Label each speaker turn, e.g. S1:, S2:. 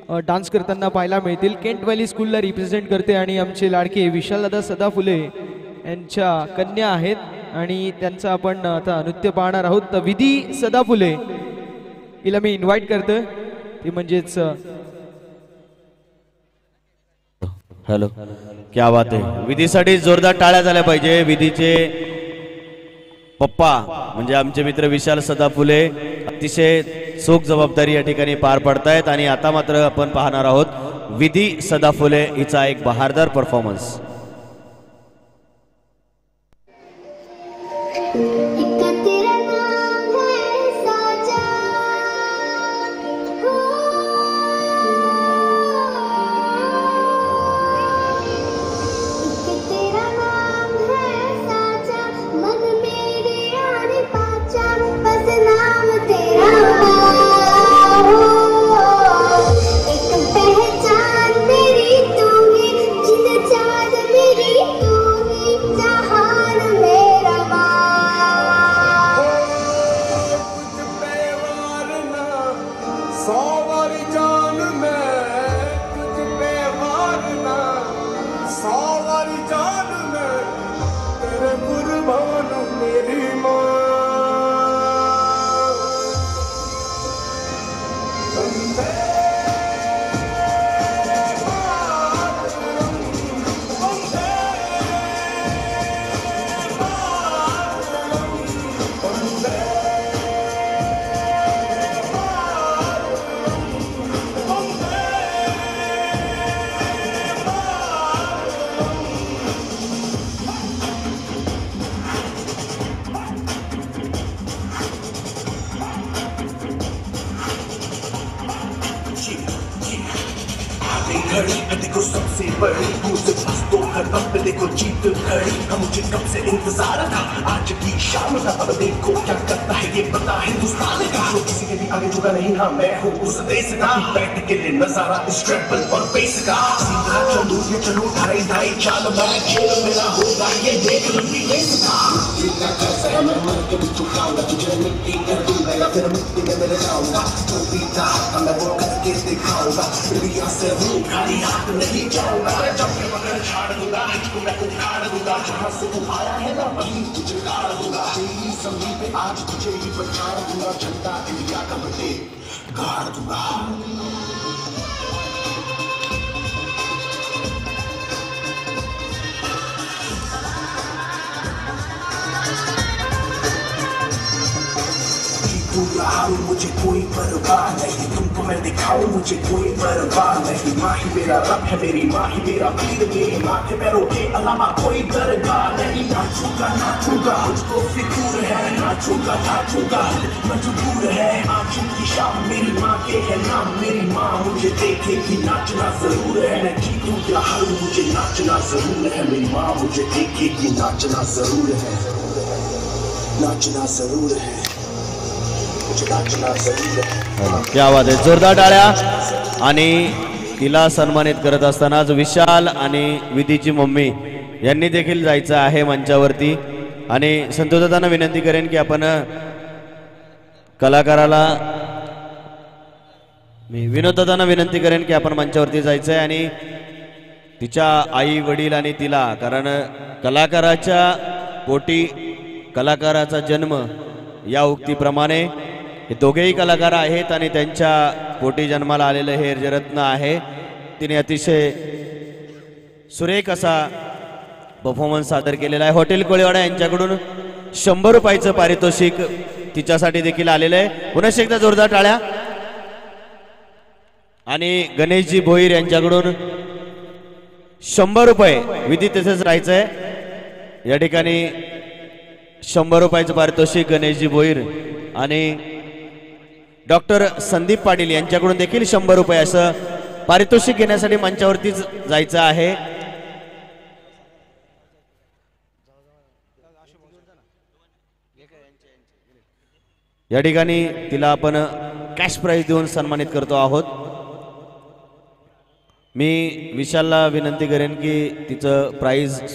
S1: Dance करताना पाहायला मिळतील। केंट व्हॅली स्कूलला रिप्रेझेंट करते आणि आमचे लाडके विशालदादा सदाफुले यांच्या कन्या आहेत आणि त्यांचं आपण आता नृत्य पाहणार आहोत। तर विधी सदाफुले हिला मी इन्व्हाइट करतोय, ती म्हणजेच
S2: हॅलो, क्या बात आहे। विधीसाठी जोरदार टाळ्या झाल्या पाहिजे। विधीचे पप्पा म्हणजे आमचे मित्र विशाल सदाफुले अतिशय चोख जबाबदारी या ठिकाणी पार पडतायत आणि आता मात्र आपण पाहणार आहोत विधी सदाफुले हिचा एक बहारदार परफॉर्मन्स।
S3: घड़ी देखो सबसे बड़ी मुझसे तो हर वक्त देखो जीत खड़ी हम मुझे कब से इंतजार था आज की शाम का। अब देखो क्या करता है ये पता हिंदुस्तान का। जो किसी के भी आगे झुका नहीं, हाँ मैं हूँ उस देश का। बैठ के लिए नजारा इस ट्रैवल और बेस का। सीधा चलूं ये चलूं ढाई ढाई चाल मैं खेल मेरा होगा ये देख लंबी रेस का। जितना कैसा है मैं मर के भी चुकाऊंगा तुझे मिट्टी कर दूंगा या फिर मिट्टी में मिल जाऊंगा। जो भी था मैं वो करके दिखाऊंगा। दुनिया से हूँ खाली हाथ नहीं जाऊंगा। जब मैं मगर छाड़ दूंगा तुझको मैं उखाड़ दूंगा। जहाँ से तू आया है ना वहीं तुझे गाड़ दूंगा। तेरी जमीन पे आज तुझे ही बचाड़ दूंगा। झंडा इंडिया का बटे गाड़ दूंगा। मुझे कोई परवाह नहीं, तुमको मैं दिखाऊं मुझे कोई परवाह नहीं। माँ ही मेरा रब है, मेरी माँ ही मेरा पीर, मेरी माँ के पैरों के अलावा कोई दरगाह नहीं। नाचूंगा नाचूंगा मुझको फिक्र है, नाचूंगा नाचूंगा मजबूर है। आज की शाम मेरी माँ के है नाम, मेरी माँ मुझे देखेगी नाचना जरूर है। मैं जीतूं या हारूं मुझे नाचना जरूर है। मेरी माँ मुझे देखेगी नाचना जरूर है, नाचना जरूर है।
S2: क्या बात आहे, जोरदार टाळ्या। आणि तिला सन्मानित करत असतानाच विशाल आणि विधीची मम्मी यांनी देखील जायचं आहे मंचावरती। आणि संतोषदादांना विनंती करेन की आपण कलाकाराला मी विनोददादांना विनंती करेन की आपण मंचावरती जायचं आहे आणि तिच्या आई वडील आणि तिला, कारण कलाकाराच्या पोटी कलाकाराचा जन्म या उक्तीप्रमाणे हे दोघेही कलाकार आहेत आणि त्यांच्या पोटी जन्माला आलेले हे रत्न आहे। तिने अतिशय सुरेख असा परफॉर्मन्स सादर केलेला आहे। हॉटेल कोळीवाडा यांच्याकडून 100 रुपयाचं पारितोषिक तिच्यासाठी देखील आलेलं आहे। पुन्हा एकदा जोरदार टाळ्या। आणि गणेशजी भोईर यांच्याकडून 100 रुपये विधी तसेच राहायचंय। या ठिकाणी 100 रुपयाचं पारितोषिक गणेशजी भोईर आणि डॉक्टर संदीप पाटील यांच्याकडून देखील 100 रुपये असं पारितोषिक घेण्यासाठी मंचावरती जायचं आहे। या ठिकाणी तिला आपण कॅश प्राइज देऊन सन्मानित करतो आहोत। मी विशालला विनंती करेन की तिचं प्राइज